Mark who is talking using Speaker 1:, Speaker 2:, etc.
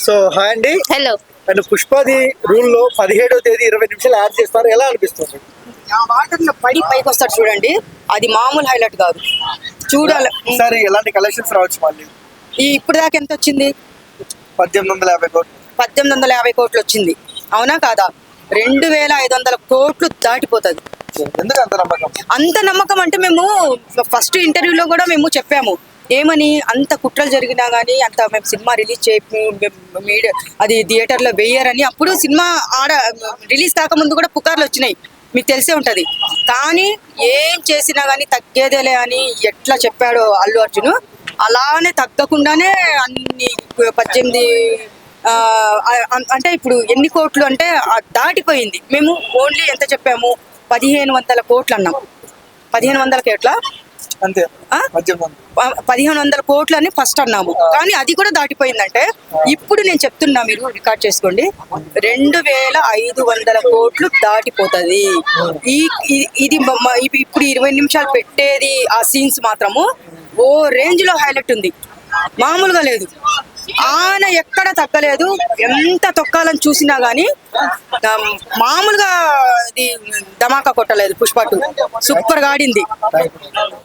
Speaker 1: So hi అండి.
Speaker 2: Hello.
Speaker 1: And పుష్పది rule లో 17వ తేదీ 20 నిమిషాలు యాడ్ చేస్తారు, ఎలా అనిపిస్తుంది?
Speaker 3: ఆ వాటర్ లో పడి పైకి వస్తాడు చూడండి, అది మామూలు హైలైట్ కాదు. చూడాలి.
Speaker 1: ఈసారి ఎలాంటి కలెక్షన్స్ రావచ్చు మళ్ళీ?
Speaker 3: ఇప్పుడు దాకా ఎంత వచ్చింది?
Speaker 1: 1850 కోట్లు.
Speaker 3: 1850 కోట్లు వచ్చింది, అవునా కాదా? 2500 కోట్లు దాటిపోతుంది.
Speaker 1: ఎందుకు అంత నమ్మకం?
Speaker 3: అంత నమ్మకం అంటే మేము ఫస్ట్ ఇంటర్వ్యూలో కూడా మేము చెప్పాము ఏమని, అంత కుట్రలు జరిగినా కానీ అంత మేము సినిమా రిలీజ్ మీడియా అది థియేటర్లో వేయరని. అప్పుడు సినిమా రిలీజ్ కాకముందు కూడా పుకార్లు వచ్చినాయి, మీకు తెలిసే ఉంటుంది. కానీ ఏం చేసినా కానీ తగ్గేదేలే అని ఎట్లా చెప్పాడో అల్లు అర్జున్, అలానే తగ్గకుండానే అన్ని 18 అంటే ఇప్పుడు ఎన్ని కోట్లు అంటే దాటిపోయింది. మేము ఓన్లీ ఎంత చెప్పాము, 1500 కోట్లు అన్నాం. 1500 కోట్ల
Speaker 1: అంతే,
Speaker 3: 1500 కోట్లు అని ఫస్ట్ అన్నాము, కానీ అది కూడా దాటిపోయిందంటే ఇప్పుడు నేను చెప్తున్నా, మీరు రికార్డ్ చేసుకోండి, 2500 కోట్లు దాటిపోతుంది. ఇది ఇప్పుడు 20 నిమిషాలు పెట్టేది ఆ సీన్స్ మాత్రము ఓ రేంజ్ లో హైలైట్ ఉంది, మామూలుగా లేదు. ఆయన ఎక్కడ తగ్గలేదు, ఎంత తొక్కాలని చూసినా గానీ మామూలుగా ఇది ధమాకా కొట్టలేదు. పుష్ప 2 సూపర్ గా ఆడింది.